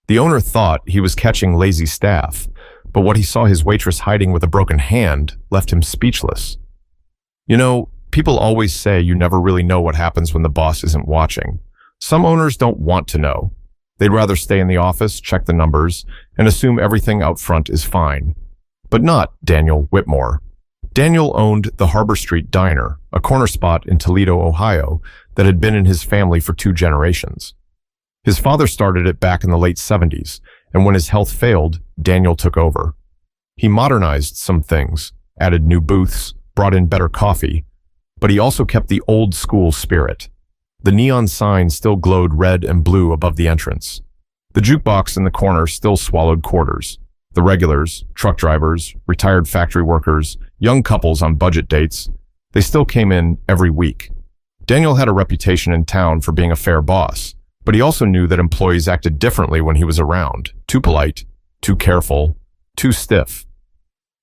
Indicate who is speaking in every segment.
Speaker 1: The owner thought he was catching lazy staff, but what he saw his waitress hiding with a broken hand left him speechless. You know, people always say you never really know what happens when the boss isn't watching. Some owners don't want to know. They'd rather stay in the office, check the numbers, and assume everything out front is fine. But not Daniel Whitmore. Daniel owned the Harbor Street Diner, a corner spot in Toledo, Ohio, that had been in his family for 2 generations. His father started it back in the late 70s, and when his health failed, Daniel took over. He modernized some things, added new booths, brought in better coffee, but he also kept the old school spirit. The neon sign still glowed red and blue above the entrance. The jukebox in the corner still swallowed quarters. The regulars, truck drivers, retired factory workers, young couples on budget dates, they still came in every week. Daniel had a reputation in town for being a fair boss, but he also knew that employees acted differently when he was around. Too polite, too careful, too stiff.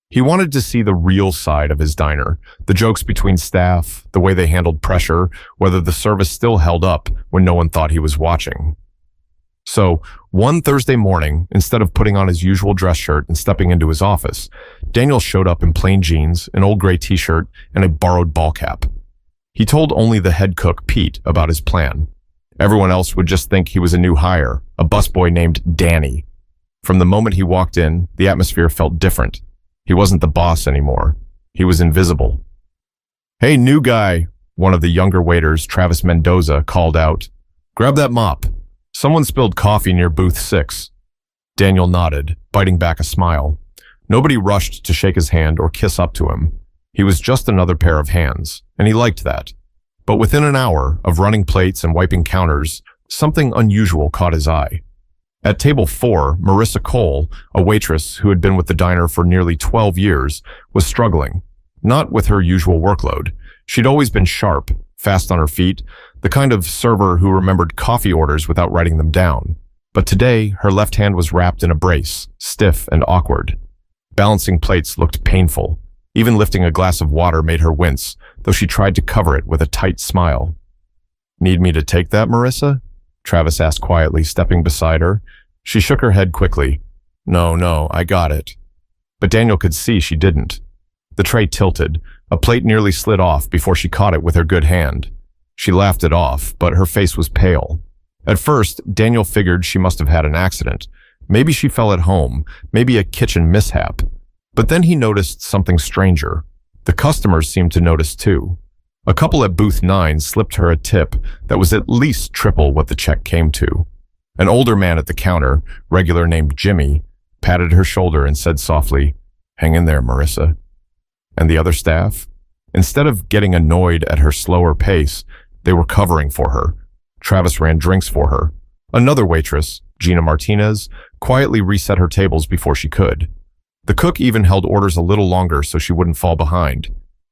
Speaker 1: He wanted to see the real side of his diner, the jokes between staff, the way they handled pressure, whether the service still held up when no one thought he was watching. So, one Thursday morning, instead of putting on his usual dress shirt and stepping into his office, Daniel showed up in plain jeans, an old gray t-shirt, and a borrowed ball cap. He told only the head cook, Pete, about his plan. Everyone else would just think he was a new hire, a busboy named Danny. From the moment he walked in, the atmosphere felt different. He wasn't the boss anymore. He was invisible. "Hey, new guy," one of the younger waiters, Travis Mendoza, called out. "Grab that mop. Someone spilled coffee near booth 6. Daniel nodded, biting back a smile. Nobody rushed to shake his hand or kiss up to him. He was just another pair of hands, and he liked that. But within an hour of running plates and wiping counters, something unusual caught his eye. At table 4, Marissa Cole, a waitress who had been with the diner for nearly 12 years, was struggling. Not with her usual workload. She'd always been sharp, fast on her feet, the kind of server who remembered coffee orders without writing them down. But today, her left hand was wrapped in a brace, stiff and awkward. Balancing plates looked painful. Even lifting a glass of water made her wince, though she tried to cover it with a tight smile. "Need me to take that, Marissa?" Travis asked quietly, stepping beside her. She shook her head quickly. No, I got it." But Daniel could see she didn't. The tray tilted. A plate nearly slid off before she caught it with her good hand. She laughed it off, but her face was pale. At first, Daniel figured she must have had an accident. Maybe she fell at home, maybe a kitchen mishap. But then he noticed something stranger. The customers seemed to notice too. A couple at booth 9 slipped her a tip that was at least triple what the check came to. An older man at the counter, regular named Jimmy, patted her shoulder and said softly, "Hang in there, Marissa." And the other staff? Instead of getting annoyed at her slower pace, they were covering for her. Travis ran drinks for her. Another waitress, Gina Martinez, quietly reset her tables before she could. The cook even held orders a little longer so she wouldn't fall behind.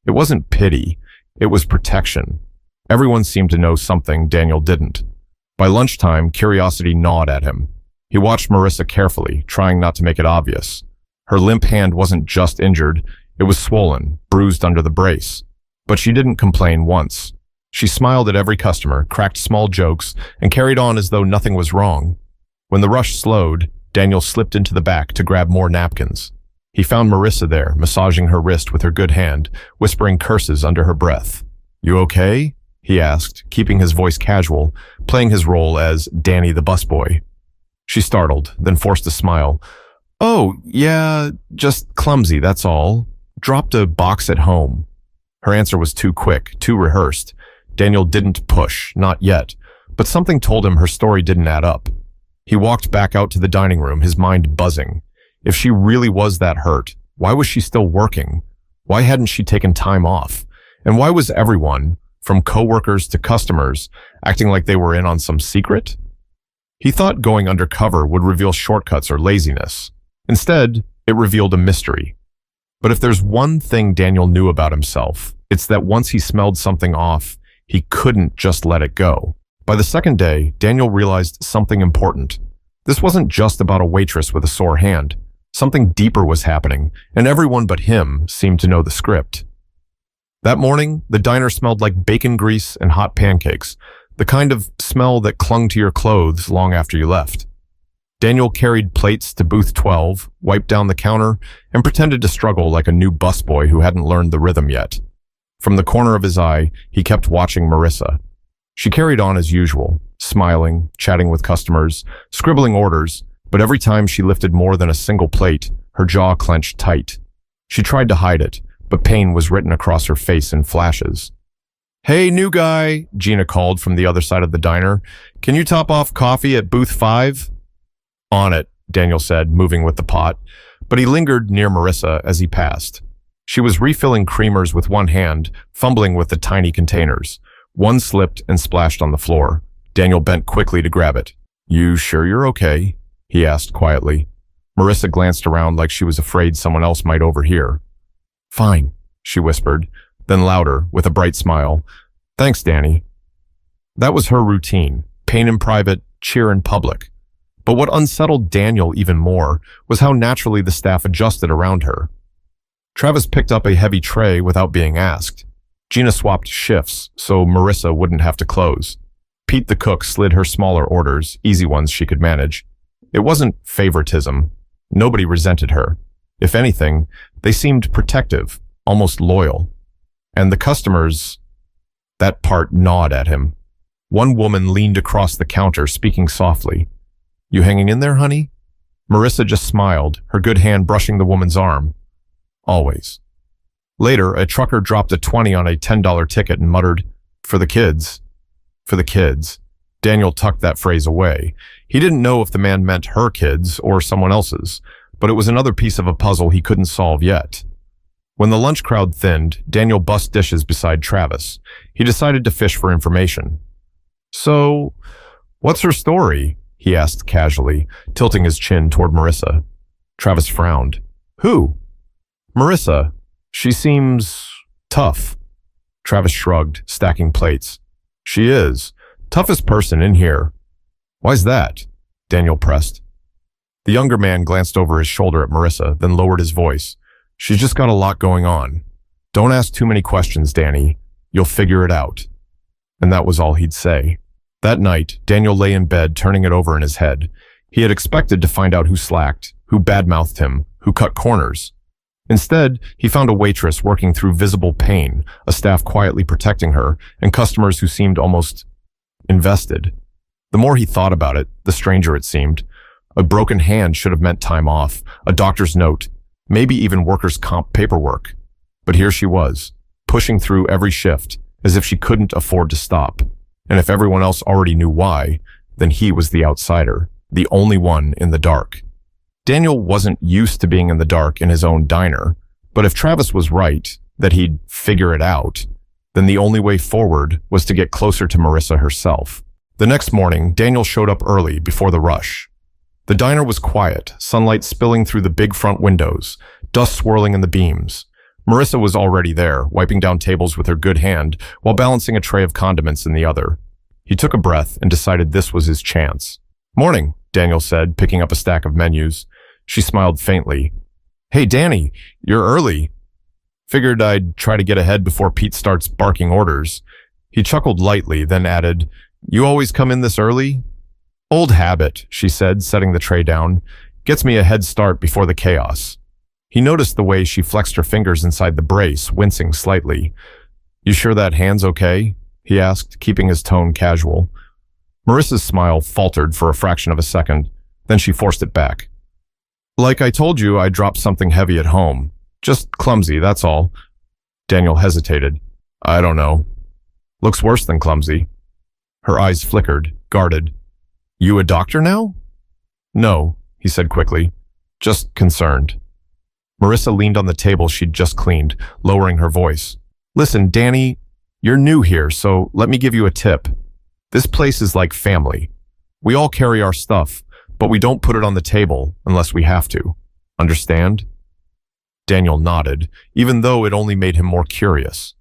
Speaker 1: It wasn't pity. It was protection. Everyone seemed to know something Daniel didn't. By lunchtime, curiosity gnawed at him. He watched Marissa carefully, trying not to make it obvious. Her limp hand wasn't just injured, it was swollen, bruised under the brace. But she didn't complain once. She smiled at every customer, cracked small jokes, and carried on as though nothing was wrong. When the rush slowed, Daniel slipped into the back to grab more napkins. He found Marissa there, massaging her wrist with her good hand, whispering curses under her breath. "You okay?" he asked, keeping his voice casual, playing his role as Danny the busboy. She startled, then forced a smile. "Oh, yeah, just clumsy, that's all. Dropped a box at home." Her answer was too quick, too rehearsed. Daniel didn't push, not yet, but something told him her story didn't add up. He walked back out to the dining room, his mind buzzing. If she really was that hurt, why was she still working? Why hadn't she taken time off? And why was everyone, from coworkers to customers, acting like they were in on some secret? He thought going undercover would reveal shortcuts or laziness. Instead, it revealed a mystery. But if there's one thing Daniel knew about himself, it's that once he smelled something off, he couldn't just let it go. By the second day, Daniel realized something important. This wasn't just about a waitress with a sore hand. Something deeper was happening, and everyone but him seemed to know the script. That morning, the diner smelled like bacon grease and hot pancakes, the kind of smell that clung to your clothes long after you left. Daniel carried plates to booth 12, wiped down the counter, and pretended to struggle like a new busboy who hadn't learned the rhythm yet. From the corner of his eye, he kept watching Marissa. She carried on as usual, smiling, chatting with customers, scribbling orders, but every time she lifted more than a single plate, her jaw clenched tight. She tried to hide it, but pain was written across her face in flashes. "Hey, new guy," Gina called from the other side of the diner. "Can you top off coffee at booth 5? "On it," Daniel said, moving with the pot, but he lingered near Marissa as he passed. She was refilling creamers with one hand, fumbling with the tiny containers. One slipped and splashed on the floor. Daniel bent quickly to grab it. "You sure you're okay?" he asked quietly. Marissa glanced around like she was afraid someone else might overhear. "Fine," she whispered, then louder, with a bright smile. "Thanks, Danny." That was her routine, pain in private, cheer in public. But what unsettled Daniel even more was how naturally the staff adjusted around her. Travis picked up a heavy tray without being asked. Gina swapped shifts so Marissa wouldn't have to close. Pete the cook slid her smaller orders, easy ones she could manage. It wasn't favoritism. Nobody resented her. If anything, they seemed protective, almost loyal. And the customers, that part gnawed at him. One woman leaned across the counter, speaking softly. "You hanging in there, honey?" Marissa just smiled, her good hand brushing the woman's arm. "Always." Later, a trucker dropped a 20 on a $10 ticket and muttered, "For the kids." For the kids. Daniel tucked that phrase away. He didn't know if the man meant her kids or someone else's, but it was another piece of a puzzle he couldn't solve yet. When the lunch crowd thinned, Daniel bussed dishes beside Travis. He decided to fish for information. "So, what's her story?" he asked casually, tilting his chin toward Marissa. Travis frowned. "Who?" "Marissa. She seems tough." Travis shrugged, stacking plates. "She is. Toughest person in here." "Why's that?" Daniel pressed. The younger man glanced over his shoulder at Marissa, then lowered his voice. "She's just got a lot going on. Don't ask too many questions, Danny. You'll figure it out." And that was all he'd say. That night, Daniel lay in bed, turning it over in his head. He had expected to find out who slacked, who badmouthed him, who cut corners. Instead, he found a waitress working through visible pain, a staff quietly protecting her, and customers who seemed almost invested. The more he thought about it, the stranger it seemed. A broken hand should have meant time off, a doctor's note, maybe even workers' comp paperwork. But here she was, pushing through every shift, as if she couldn't afford to stop. And if everyone else already knew why, then he was the outsider, the only one in the dark. Daniel wasn't used to being in the dark in his own diner, but if Travis was right, that he'd figure it out, then the only way forward was to get closer to Marissa herself. The next morning, Daniel showed up early before the rush. The diner was quiet, sunlight spilling through the big front windows, dust swirling in the beams. Marissa was already there, wiping down tables with her good hand while balancing a tray of condiments in the other. He took a breath and decided this was his chance. "Morning," Daniel said, picking up a stack of menus. She smiled faintly. "Hey, Danny, you're early." "Figured I'd try to get ahead before Pete starts barking orders." He chuckled lightly, then added, "You always come in this early?" "Old habit," she said, setting the tray down. "Gets me a head start before the chaos." He noticed the way she flexed her fingers inside the brace, wincing slightly. "You sure that hand's okay?" he asked, keeping his tone casual. Marissa's smile faltered for a fraction of a second, then she forced it back. "Like I told you, I dropped something heavy at home. Just clumsy, that's all." Daniel hesitated. "I don't know." "Looks worse than clumsy." Her eyes flickered, guarded. "You a doctor now?" "No," he said quickly. "Just concerned." Marissa leaned on the table she'd just cleaned, lowering her voice. "Listen, Danny, you're new here, so let me give you a tip. This place is like family. We all carry our stuff, but we don't put it on the table unless we have to. Understand?" Daniel nodded, even though it only made him more curious.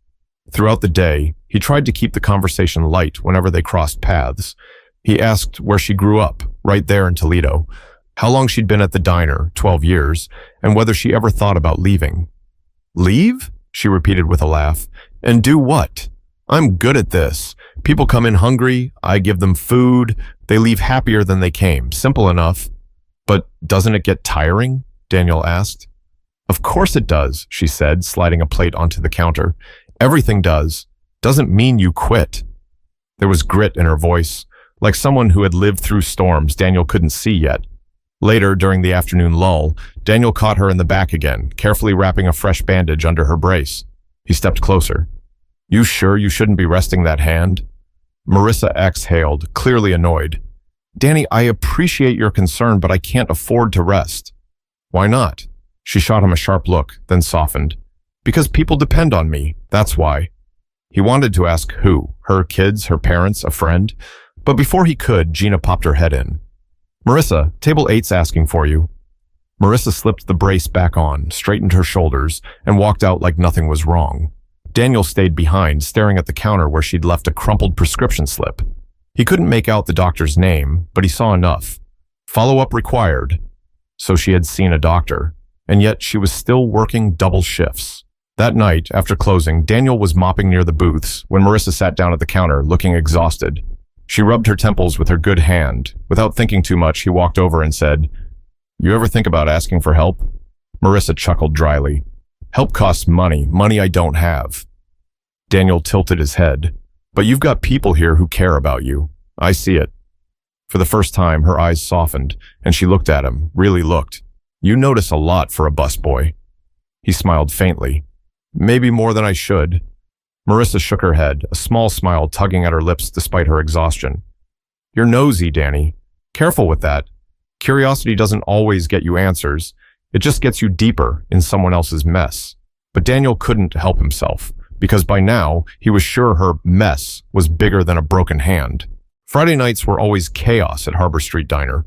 Speaker 1: Throughout the day, he tried to keep the conversation light whenever they crossed paths. He asked where she grew up, right there in Toledo, how long she'd been at the diner, 12 years, and whether she ever thought about leaving. "Leave?" she repeated with a laugh. "And do what? I'm good at this. People come in hungry, I give them food, they leave happier than they came. Simple enough." But doesn't it get tiring? Daniel asked. Of course it does, she said, sliding a plate onto the counter. Everything does. Doesn't mean you quit. There was grit in her voice, like someone who had lived through storms Daniel couldn't see yet. Later, during the afternoon lull, Daniel caught her in the back again, carefully wrapping a fresh bandage under her brace. He stepped closer. You sure you shouldn't be resting that hand? Marissa exhaled, clearly annoyed. Danny, I appreciate your concern, but I can't afford to rest. Why not? She shot him a sharp look, then softened. Because people depend on me, that's why. He wanted to ask who, her kids, her parents, a friend, but before he could, Gina popped her head in. Marissa, table 8's asking for you. Marissa slipped the brace back on, straightened her shoulders, and walked out like nothing was wrong. Daniel stayed behind, staring at the counter where she'd left a crumpled prescription slip. He couldn't make out the doctor's name, but he saw enough. Follow-up required. So she had seen a doctor, and yet she was still working double shifts. That night, after closing, Daniel was mopping near the booths when Marissa sat down at the counter, looking exhausted. She rubbed her temples with her good hand. Without thinking too much, he walked over and said, You ever think about asking for help? Marissa chuckled dryly. Help costs money, money I don't have. Daniel tilted his head. But you've got people here who care about you. I see it. For the first time, her eyes softened, and she looked at him, really looked. You notice a lot for a busboy. He smiled faintly. Maybe more than I should. Marissa shook her head, a small smile tugging at her lips despite her exhaustion. You're nosy, Danny. Careful with that. Curiosity doesn't always get you answers. It just gets you deeper in someone else's mess. But Daniel couldn't help himself, because by now he was sure her mess was bigger than a broken hand. Friday nights were always chaos at Harbor Street Diner.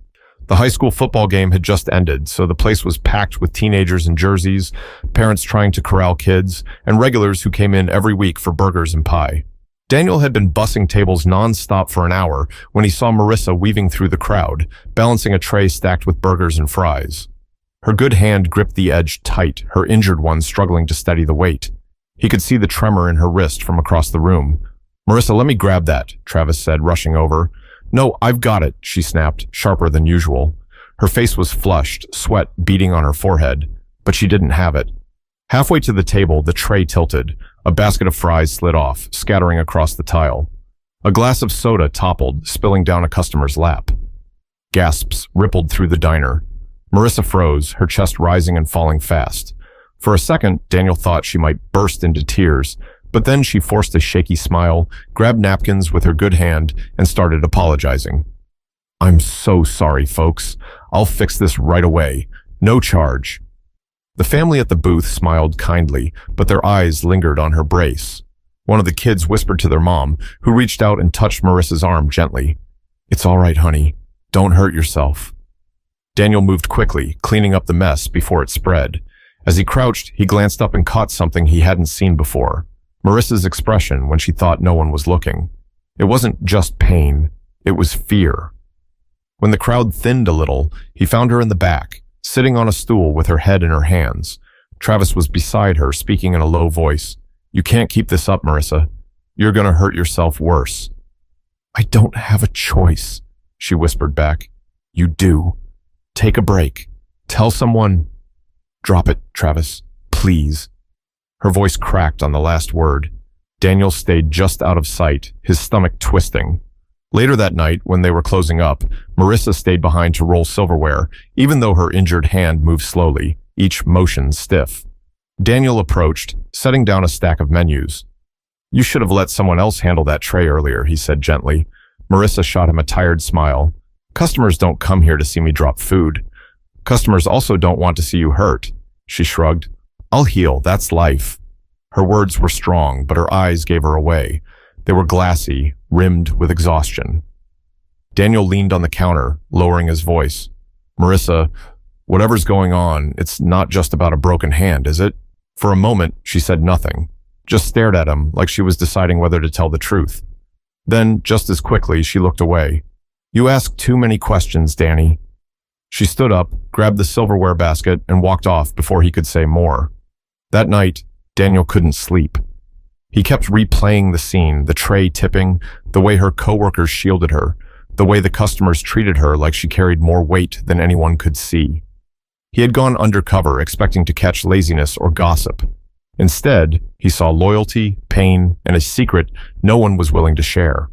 Speaker 1: The high school football game had just ended, so the place was packed with teenagers in jerseys, parents trying to corral kids, and regulars who came in every week for burgers and pie. Daniel had been bussing tables non-stop for an hour when he saw Marissa weaving through the crowd, balancing a tray stacked with burgers and fries. Her good hand gripped the edge tight, her injured one struggling to steady the weight. He could see the tremor in her wrist from across the room. Marissa, let me grab that, Travis said, rushing over. No, I've got it, she snapped, sharper than usual. Her face was flushed, sweat beading on her forehead, but she didn't have it. Halfway to the table, the tray tilted. A basket of fries slid off, scattering across the tile. A glass of soda toppled, spilling down a customer's lap. Gasps rippled through the diner. Marissa froze, her chest rising and falling fast. For a second, Daniel thought she might burst into tears, but then she forced a shaky smile, grabbed napkins with her good hand, and started apologizing. I'm so sorry, folks. I'll fix this right away. No charge. The family at the booth smiled kindly, but their eyes lingered on her brace. One of the kids whispered to their mom, who reached out and touched Marissa's arm gently. It's all right, honey. Don't hurt yourself. Daniel moved quickly, cleaning up the mess before it spread. As he crouched, he glanced up and caught something he hadn't seen before. Marissa's expression when she thought no one was looking. It wasn't just pain, it was fear. When the crowd thinned a little, he found her in the back, sitting on a stool with her head in her hands. Travis was beside her, speaking in a low voice. You can't keep this up, Marissa. You're gonna hurt yourself worse. I don't have a choice, she whispered back. You do. Take a break. Tell someone. Drop it, Travis. Please. Her voice cracked on the last word. Daniel stayed just out of sight, his stomach twisting. Later that night, when they were closing up, Marissa stayed behind to roll silverware, even though her injured hand moved slowly, each motion stiff. Daniel approached, setting down a stack of menus. You should have let someone else handle that tray earlier, he said gently. Marissa shot him a tired smile. Customers don't come here to see me drop food. Customers also don't want to see you hurt. She shrugged. I'll heal, that's life. Her words were strong, but her eyes gave her away. They were glassy, rimmed with exhaustion. Daniel leaned on the counter, lowering his voice. Marissa, whatever's going on, it's not just about a broken hand, is it? For a moment, she said nothing, just stared at him like she was deciding whether to tell the truth. Then, just as quickly, she looked away. You ask too many questions, Danny. She stood up, grabbed the silverware basket, and walked off before he could say more. That night, Daniel couldn't sleep. He kept replaying the scene, the tray tipping, the way her coworkers shielded her, the way the customers treated her like she carried more weight than anyone could see. He had gone undercover expecting to catch laziness or gossip. Instead, he saw loyalty, pain, and a secret no one was willing to share.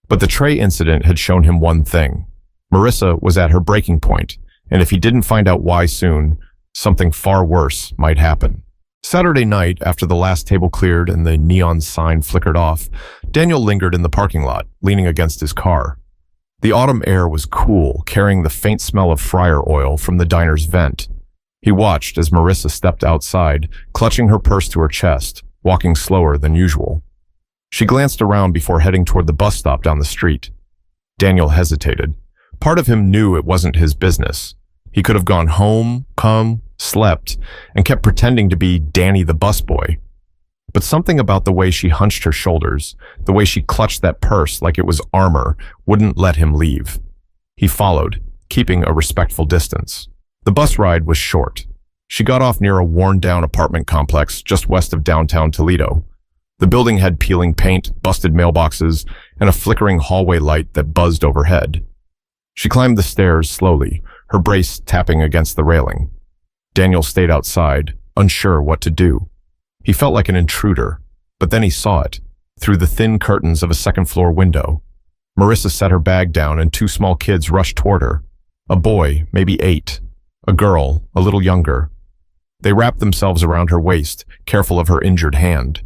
Speaker 1: But the tray incident had shown him one thing. Marissa was at her breaking point, and if he didn't find out why soon, something far worse might happen. Saturday night, after the last table cleared and the neon sign flickered off, Daniel lingered in the parking lot, leaning against his car. The autumn air was cool, carrying the faint smell of fryer oil from the diner's vent. He watched as Marissa stepped outside, clutching her purse to her chest, walking slower than usual. She glanced around before heading toward the bus stop down the street. Daniel hesitated. Part of him knew it wasn't his business. He could have gone home, come, slept, and kept pretending to be Danny the busboy. But something about the way she hunched her shoulders, the way she clutched that purse like it was armor, wouldn't let him leave. He followed, keeping a respectful distance. The bus ride was short. She got off near a worn-down apartment complex just west of downtown Toledo. The building had peeling paint, busted mailboxes, and a flickering hallway light that buzzed overhead. She climbed the stairs slowly, her brace tapping against the railing. Daniel stayed outside, unsure what to do. He felt like an intruder, but then he saw it, through the thin curtains of a second-floor window. Marissa set her bag down and two small kids rushed toward her. A boy, maybe 8. A girl, a little younger. They wrapped themselves around her waist, careful of her injured hand.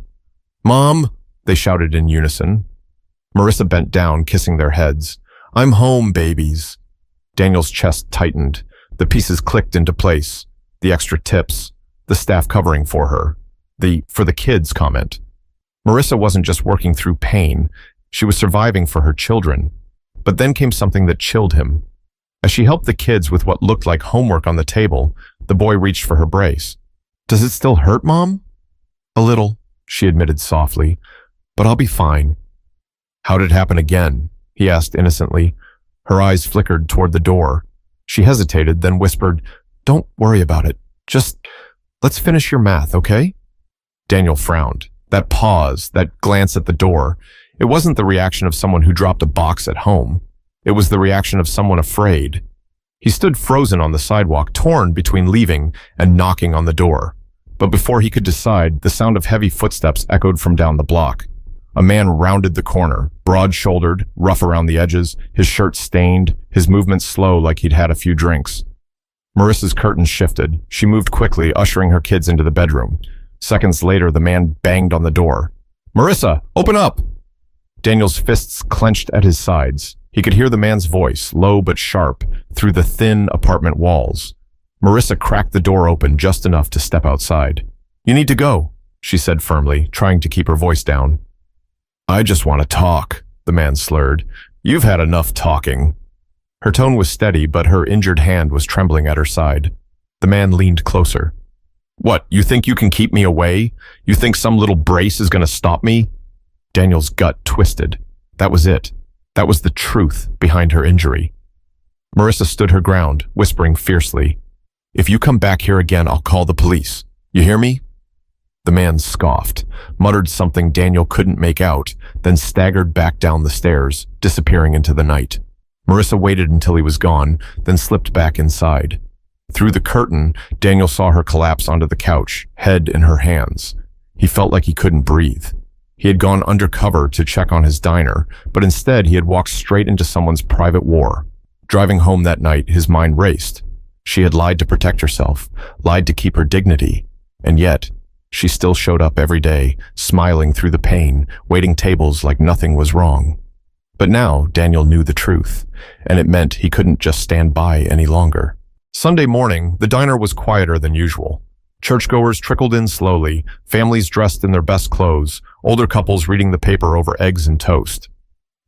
Speaker 1: "Mom!" they shouted in unison. Marissa bent down, kissing their heads. "I'm home, babies." Daniel's chest tightened. The pieces clicked into place. The extra tips, the staff covering for her. For the kids comment. Marissa wasn't just working through pain, she was surviving for her children. But then came something that chilled him. As she helped the kids with what looked like homework on the table, the boy reached for her brace. "Does it still hurt, Mom?" "A little," she admitted softly, "but I'll be fine." "How'd it happen again?" he asked innocently. Her eyes flickered toward the door. She hesitated, then whispered, "Don't worry about it. Just let's finish your math, okay?" Daniel frowned. That pause, that glance at the door, it wasn't the reaction of someone who dropped a box at home. It was the reaction of someone afraid. He stood frozen on the sidewalk, torn between leaving and knocking on the door. But before he could decide, the sound of heavy footsteps echoed from down the block. A man rounded the corner, broad-shouldered, rough around the edges, his shirt stained, his movements slow like he'd had a few drinks. Marissa's curtains shifted. She moved quickly, ushering her kids into the bedroom. Seconds later, the man banged on the door. "Marissa, open up!" Daniel's fists clenched at his sides. He could hear the man's voice, low but sharp, through the thin apartment walls. Marissa cracked the door open just enough to step outside. "You need to go," she said firmly, trying to keep her voice down. "I just want to talk," the man slurred. "You've had enough talking." Her tone was steady, but her injured hand was trembling at her side. The man leaned closer. "What, you think you can keep me away? You think some little brace is going to stop me?" Daniel's gut twisted. That was it. That was the truth behind her injury. Marissa stood her ground, whispering fiercely, "If you come back here again, I'll call the police. You hear me?" The man scoffed, muttered something Daniel couldn't make out, then staggered back down the stairs, disappearing into the night. Marissa waited until he was gone, then slipped back inside. Through the curtain, Daniel saw her collapse onto the couch, head in her hands. He felt like he couldn't breathe. He had gone undercover to check on his diner, but instead he had walked straight into someone's private war. Driving home that night, his mind raced. She had lied to protect herself, lied to keep her dignity, and yet she still showed up every day, smiling through the pain, waiting tables like nothing was wrong. But now Daniel knew the truth, and it meant he couldn't just stand by any longer. Sunday morning, the diner was quieter than usual. Churchgoers trickled in slowly, families dressed in their best clothes, older couples reading the paper over eggs and toast.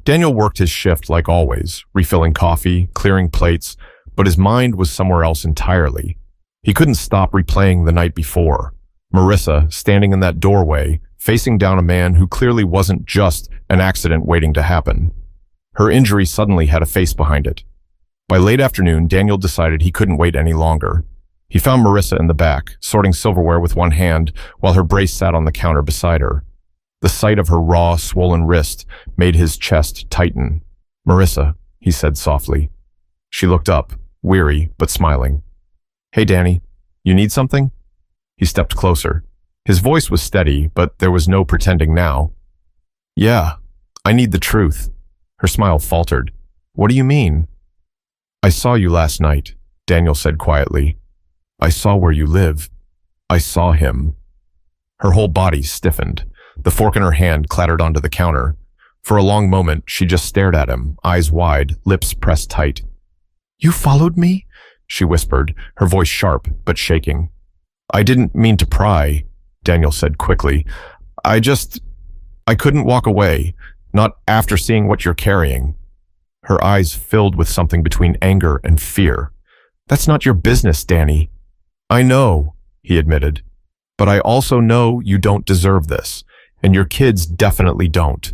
Speaker 1: Daniel worked his shift like always, refilling coffee, clearing plates, but his mind was somewhere else entirely. He couldn't stop replaying the night before. Marissa, standing in that doorway, facing down a man who clearly wasn't just an accident waiting to happen. Her injury suddenly had a face behind it. By late afternoon, Daniel decided he couldn't wait any longer. He found Marissa in the back, sorting silverware with one hand while her brace sat on the counter beside her. The sight of her raw, swollen wrist made his chest tighten. "Marissa, he said softly. She looked up, weary but smiling. Hey, Danny, you need something? He stepped closer. His voice was steady, but there was no pretending now. Yeah, I need the truth. Her smile faltered. What do you mean? I saw you last night, Daniel said quietly. I saw where you live. I saw him. Her whole body stiffened. The fork in her hand clattered onto the counter. For a long moment, she just stared at him, eyes wide, lips pressed tight. You followed me? She whispered, her voice sharp but shaking. I didn't mean to pry, Daniel said quickly. I couldn't walk away, not after seeing what you're carrying. Her eyes filled with something between anger and fear. That's not your business, Danny. I know, he admitted. But I also know you don't deserve this, and your kids definitely don't.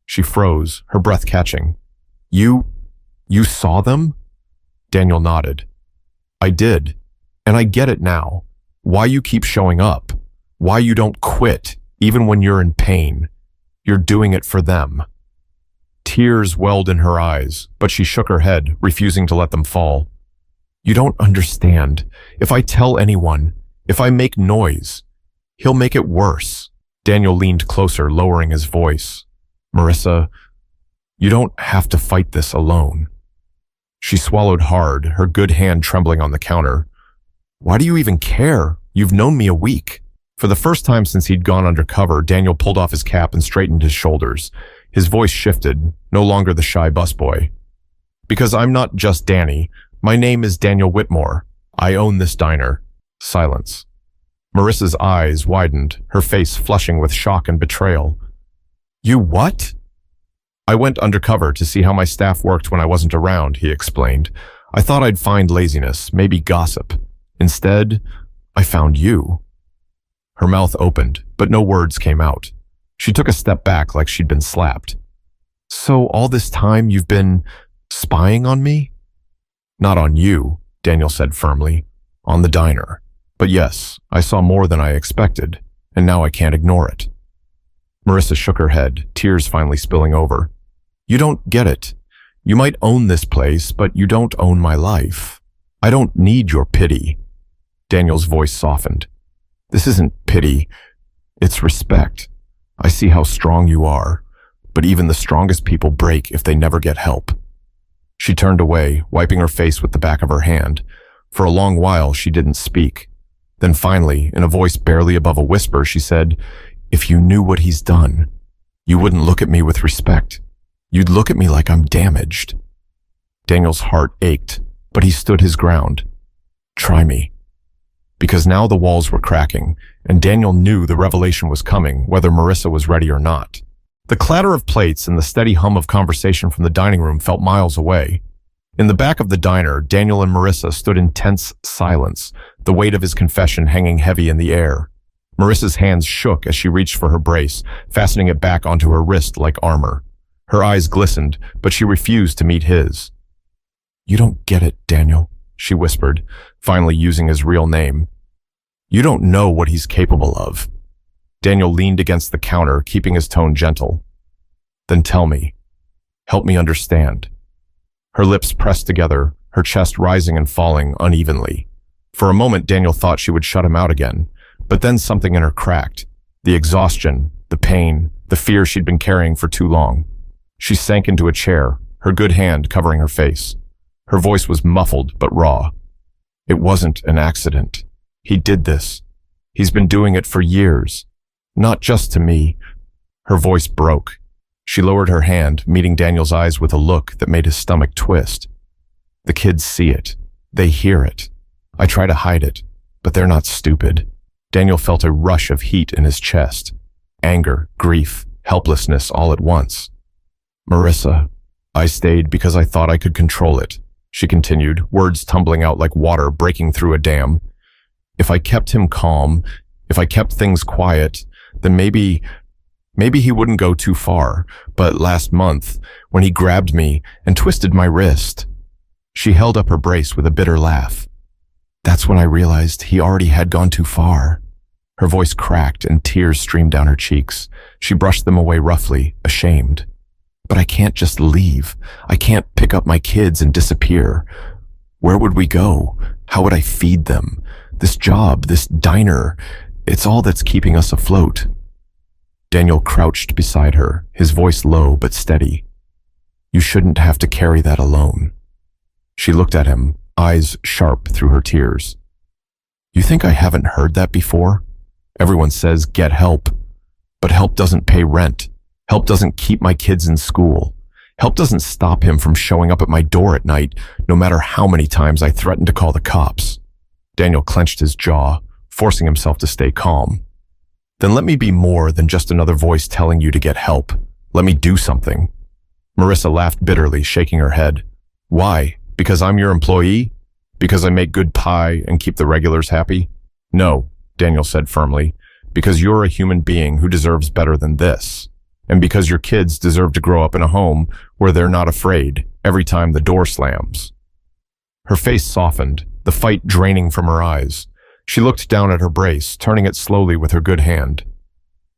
Speaker 1: She froze, her breath catching. You saw them? Daniel nodded. I did, and I get it now. Why you keep showing up. Why you don't quit, even when you're in pain. You're doing it for them. Tears welled in her eyes, but she shook her head, refusing to let them fall. You don't understand. If I tell anyone, if I make noise, he'll make it worse. Daniel leaned closer, lowering his voice. Marissa, you don't have to fight this alone. She swallowed hard, her good hand trembling on the counter. Why do you even care? You've known me a week. For the first time since he'd gone undercover, Daniel pulled off his cap and straightened his shoulders. His voice shifted, no longer the shy busboy. Because I'm not just Danny. My name is Daniel Whitmore. I own this diner. Silence. Marissa's eyes widened, her face flushing with shock and betrayal. You what? I went undercover to see how my staff worked when I wasn't around, he explained. I thought I'd find laziness, maybe gossip. Instead, I found you. Her mouth opened, but no words came out. She took a step back like she'd been slapped. So all this time you've been spying on me? Not on you, Daniel said firmly. On the diner. But yes, I saw more than I expected, and now I can't ignore it. Marissa shook her head, tears finally spilling over. You don't get it. You might own this place, but you don't own my life. I don't need your pity. Daniel's voice softened. This isn't pity. It's respect. I see how strong you are, but even the strongest people break if they never get help. She turned away, wiping her face with the back of her hand. For a long while, she didn't speak. Then finally, in a voice barely above a whisper, she said, If you knew what he's done, you wouldn't look at me with respect. You'd look at me like I'm damaged. Daniel's heart ached, but he stood his ground. Try me. Because now the walls were cracking, and Daniel knew the revelation was coming, whether Marissa was ready or not. The clatter of plates and the steady hum of conversation from the dining room felt miles away. In the back of the diner, Daniel and Marissa stood in tense silence, the weight of his confession hanging heavy in the air. Marissa's hands shook as she reached for her brace, fastening it back onto her wrist like armor. Her eyes glistened, but she refused to meet his. You don't get it, Daniel, she whispered, finally using his real name. You don't know what he's capable of. Daniel leaned against the counter, keeping his tone gentle. Then tell me. Help me understand. Her lips pressed together, her chest rising and falling unevenly. For a moment, Daniel thought she would shut him out again, but then something in her cracked. The exhaustion, the pain, the fear she'd been carrying for too long. She sank into a chair, her good hand covering her face. Her voice was muffled but raw. It wasn't an accident. He did this. He's been doing it for years. Not just to me. Her voice broke. She lowered her hand, meeting Daniel's eyes with a look that made his stomach twist. The kids see it. They hear it. I try to hide it, but they're not stupid. Daniel felt a rush of heat in his chest. Anger, grief, helplessness all at once. Marissa, I stayed because I thought I could control it, she continued, words tumbling out like water breaking through a dam. If I kept him calm, if I kept things quiet, then maybe he wouldn't go too far. But last month, when he grabbed me and twisted my wrist, she held up her brace with a bitter laugh. That's when I realized he already had gone too far. Her voice cracked and tears streamed down her cheeks. She brushed them away roughly, ashamed. But I can't just leave. I can't pick up my kids and disappear. Where would we go? How would I feed them? This job, this diner, it's all that's keeping us afloat. Daniel crouched beside her, his voice low but steady. You shouldn't have to carry that alone. She looked at him, eyes sharp through her tears. You think I haven't heard that before? Everyone says get help. But help doesn't pay rent. Help doesn't keep my kids in school. Help doesn't stop him from showing up at my door at night, no matter how many times I threaten to call the cops. Daniel clenched his jaw, forcing himself to stay calm. Then let me be more than just another voice telling you to get help. Let me do something. Marissa laughed bitterly, shaking her head. Why? Because I'm your employee? Because I make good pie and keep the regulars happy? No, Daniel said firmly, because you're a human being who deserves better than this. And because your kids deserve to grow up in a home where they're not afraid every time the door slams. Her face softened, the fight draining from her eyes. She looked down at her brace, turning it slowly with her good hand.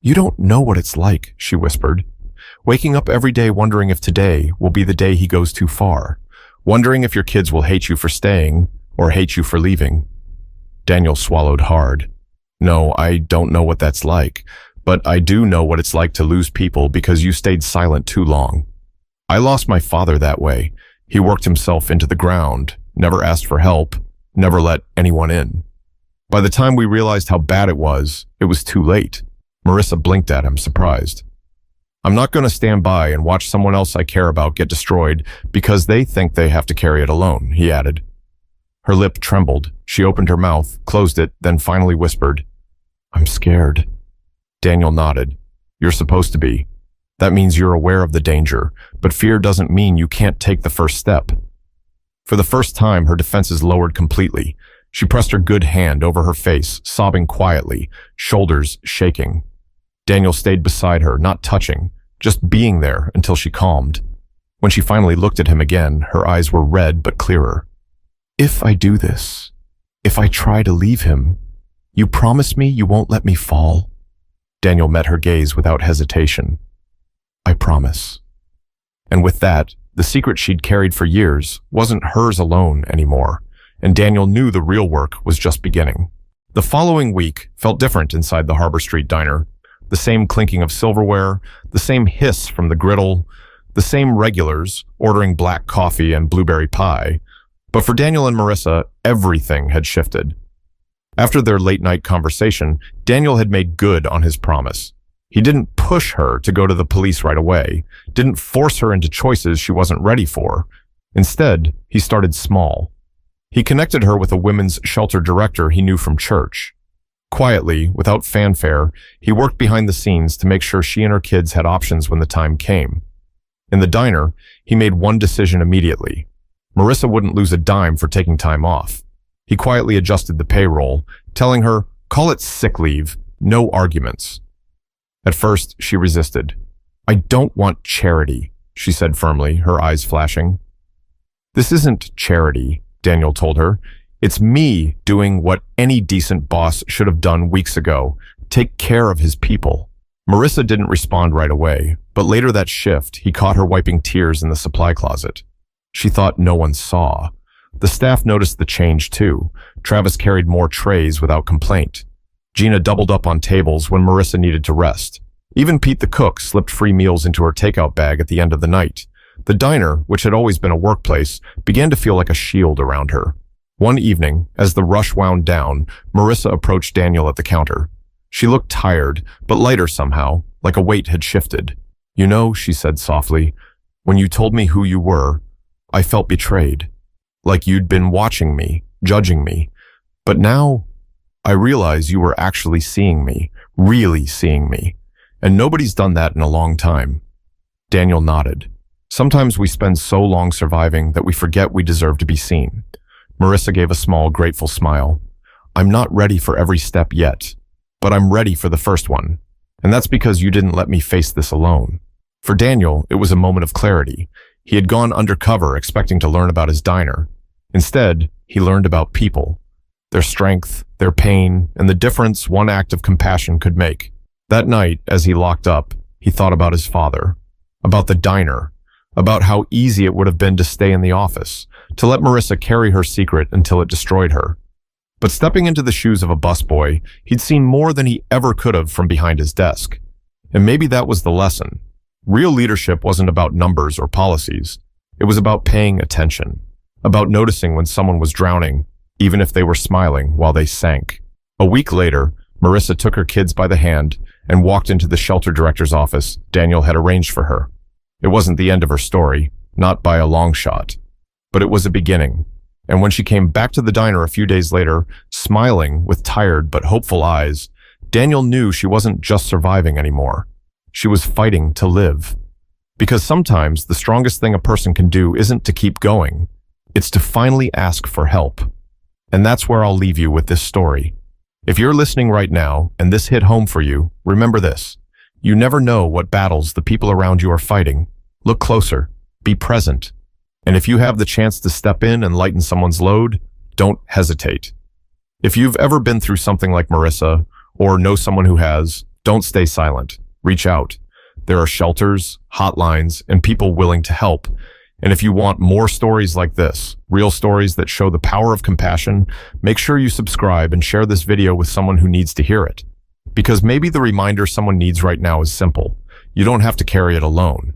Speaker 1: You don't know what it's like, she whispered. Waking up every day wondering if today will be the day he goes too far. Wondering if your kids will hate you for staying or hate you for leaving. Daniel swallowed hard. No, I don't know what that's like. But I do know what it's like to lose people because you stayed silent too long. I lost my father that way. He worked himself into the ground, never asked for help, never let anyone in. By the time we realized how bad it was too late. Marissa blinked at him, surprised. I'm not going to stand by and watch someone else I care about get destroyed because they think they have to carry it alone, he added. Her lip trembled. She opened her mouth, closed it, then finally whispered, I'm scared. Daniel nodded. You're supposed to be. That means you're aware of the danger, but fear doesn't mean you can't take the first step. For the first time, her defenses lowered completely. She pressed her good hand over her face, sobbing quietly, shoulders shaking. Daniel stayed beside her, not touching, just being there until she calmed. When she finally looked at him again, her eyes were red but clearer. If I do this, if I try to leave him, you promise me you won't let me fall? Daniel met her gaze without hesitation. I promise. And with that, the secret she'd carried for years wasn't hers alone anymore, and Daniel knew the real work was just beginning. The following week felt different inside the Harbor Street diner. The same clinking of silverware, the same hiss from the griddle, the same regulars ordering black coffee and blueberry pie. But for Daniel and Marissa, everything had shifted. After their late-night conversation, Daniel had made good on his promise. He didn't push her to go to the police right away, didn't force her into choices she wasn't ready for. Instead, he started small. He connected her with a women's shelter director he knew from church. Quietly, without fanfare, he worked behind the scenes to make sure she and her kids had options when the time came. In the diner, he made one decision immediately. Marissa wouldn't lose a dime for taking time off. He quietly adjusted the payroll, telling her, call it sick leave, no arguments. At first, she resisted. I don't want charity, she said firmly, her eyes flashing. This isn't charity, Daniel told her. It's me doing what any decent boss should have done weeks ago, take care of his people. Marissa didn't respond right away, but later that shift, he caught her wiping tears in the supply closet. She thought no one saw. The staff noticed the change too. Travis carried more trays without complaint. Gina doubled up on tables when Marissa needed to rest. Even Pete the cook slipped free meals into her takeout bag at the end of the night. The diner, which had always been a workplace, began to feel like a shield around her. One evening, as the rush wound down, Marissa approached Daniel at the counter. She looked tired, but lighter somehow, like a weight had shifted. You know, she said softly, when you told me who you were, I felt betrayed. Like you'd been watching me, judging me. But now, I realize you were actually seeing me, really seeing me. And nobody's done that in a long time. Daniel nodded. Sometimes we spend so long surviving that we forget we deserve to be seen. Marissa gave a small, grateful smile. I'm not ready for every step yet, but I'm ready for the first one. And that's because you didn't let me face this alone. For Daniel, it was a moment of clarity. He had gone undercover expecting to learn about his diner. Instead, he learned about people, their strength, their pain, and the difference one act of compassion could make. That night, as he locked up, he thought about his father. about the diner, about how easy it would have been to stay in the office, to let Marissa carry her secret until it destroyed her. But stepping into the shoes of a busboy, he'd seen more than he ever could have from behind his desk. And maybe that was the lesson. Real leadership wasn't about numbers or policies. It was about paying attention, about noticing when someone was drowning, even if they were smiling while they sank. A week later, Marissa took her kids by the hand and walked into the shelter director's office Daniel had arranged for her. It wasn't the end of her story, not by a long shot, but it was a beginning. And when she came back to the diner a few days later, smiling with tired but hopeful eyes, Daniel knew she wasn't just surviving anymore. She was fighting to live. Because sometimes the strongest thing a person can do isn't to keep going. It's to finally ask for help. And that's where I'll leave you with this story. If you're listening right now and this hit home for you, remember this. You never know what battles the people around you are fighting. Look closer. Be present. And if you have the chance to step in and lighten someone's load, don't hesitate. If you've ever been through something like Marissa, or know someone who has, don't stay silent. Reach out. There are shelters, hotlines, and people willing to help. And if you want more stories like this, real stories that show the power of compassion, make sure you subscribe and share this video with someone who needs to hear it. Because maybe the reminder someone needs right now is simple. You don't have to carry it alone.